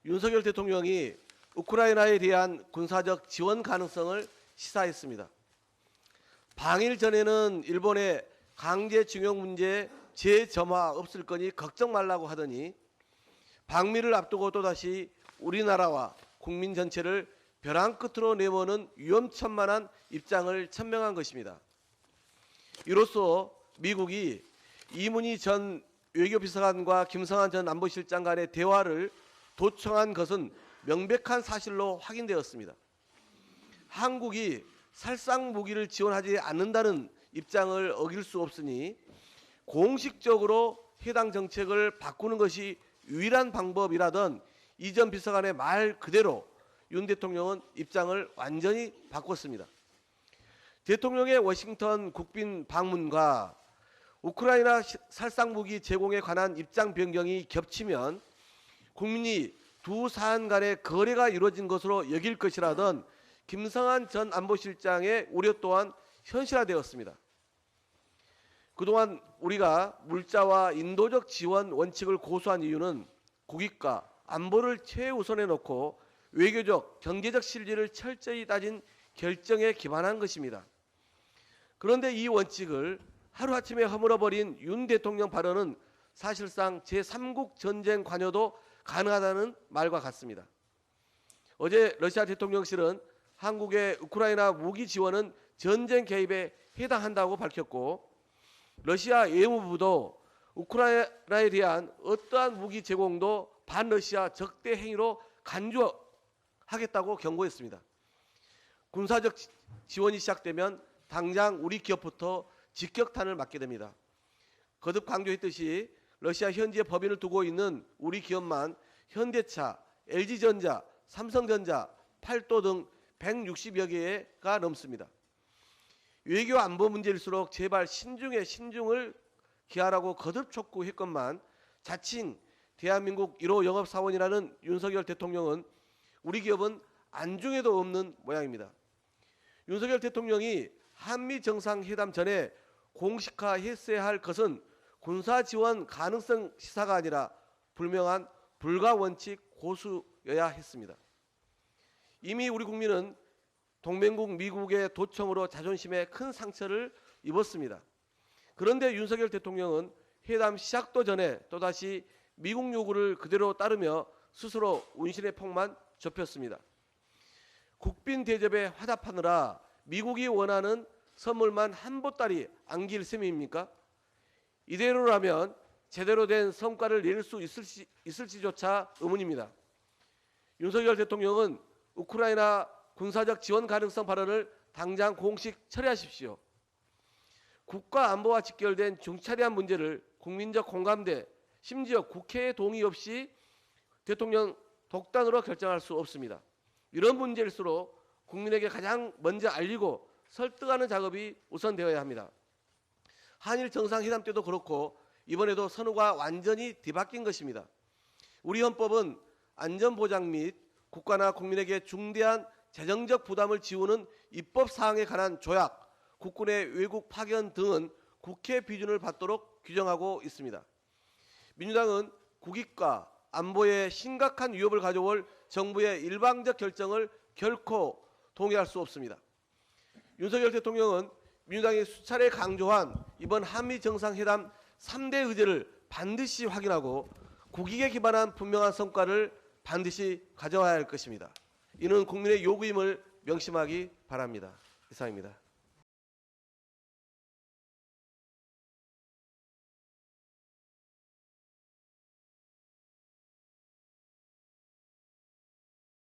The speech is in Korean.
윤석열 대통령이 우크라이나에 대한 군사적 지원 가능성을 시사했습니다. 방일 전에는 일본의 강제징용 문제 재점화 없을 거니 걱정 말라고 하더니 방미를 앞두고 또다시 우리나라와 국민 전체를 벼랑 끝으로 내모는 위험천만한 입장을 천명한 것입니다. 이로써 미국이 이문희 전 외교비서관과 김성한 전 안보실장 간의 대화를 도청한 것은 명백한 사실로 확인되었습니다. 한국이 살상 무기를 지원하지 않는다는 입장을 어길 수 없으니 공식적으로 해당 정책을 바꾸는 것이 유일한 방법이라던 이 전 비서관의 말 그대로 윤 대통령은 입장을 완전히 바꿨습니다. 대통령의 워싱턴 국빈 방문과 우크라이나 살상무기 제공에 관한 입장 변경이 겹치면 국민이 두 사안 간의 거래가 이루어진 것으로 여길 것이라던 김성한 전 안보실장의 우려 또한 현실화되었습니다. 그동안 우리가 물자와 인도적 지원 원칙을 고수한 이유는 국익과 안보를 최우선에 놓고 외교적, 경제적 실리를 철저히 따진 결정에 기반한 것입니다. 그런데 이 원칙을 하루아침에 허물어버린 윤 대통령 발언은 사실상 제3국 전쟁 관여도 가능하다는 말과 같습니다. 어제 러시아 대통령실은 한국의 우크라이나 무기 지원은 전쟁 개입에 해당한다고 밝혔고 러시아 외무부도 우크라이나에 대한 어떠한 무기 제공도 반러시아 적대 행위로 간주하겠다고 경고했습니다. 군사적 지원이 시작되면 당장 우리 기업부터 직격탄을 맞게 됩니다. 거듭 강조했듯이 러시아 현지에 법인을 두고 있는 우리 기업만 현대차, LG전자, 삼성전자, 팔도 등 160여 개가 넘습니다. 외교 안보 문제일수록 제발 신중을 기하라고 거듭 촉구했건만 자칭 대한민국 1호 영업사원이라는 윤석열 대통령은 우리 기업은 안중에도 없는 모양입니다. 윤석열 대통령이 한미 정상회담 전에 공식화했어야 할 것은 군사지원 가능성 시사가 아니라 분명한 불가원칙 고수여야 했습니다. 이미 우리 국민은 동맹국 미국의 도청으로 자존심에 큰 상처를 입었습니다. 그런데 윤석열 대통령은 회담 시작도 전에 또다시 미국 요구를 그대로 따르며 스스로 운신의 폭만 좁혔습니다. 국빈 대접에 화답하느라 미국이 원하는 선물만 한 보따리 안길 셈입니까? 이대로라면 제대로 된 성과를 낼 수 있을지조차 의문입니다. 윤석열 대통령은 우크라이나 군사적 지원 가능성 발언을 당장 공식 처리하십시오. 국가 안보와 직결된 중차대한 문제를 국민적 공감대, 심지어 국회의 동의 없이 대통령 독단으로 결정할 수 없습니다. 이런 문제일수록 국민에게 가장 먼저 알리고 설득하는 작업이 우선되어야 합니다. 한일 정상회담 때도 그렇고 이번에도 선후가 완전히 뒤바뀐 것입니다. 우리 헌법은 안전보장 및 국가나 국민에게 중대한 재정적 부담을 지우는 입법사항에 관한 조약, 국군의 외국 파견 등은 국회 비준을 받도록 규정하고 있습니다. 민주당은 국익과 안보에 심각한 위협을 가져올 정부의 일방적 결정을 결코 동의할 수 없습니다. 윤석열 대통령은 민주당이 수차례 강조한 이번 한미 정상회담 3대 의제를 반드시 확인하고 국익에 기반한 분명한 성과를 반드시 가져와야 할 것입니다. 이는 국민의 요구임을 명심하기 바랍니다. 이상입니다.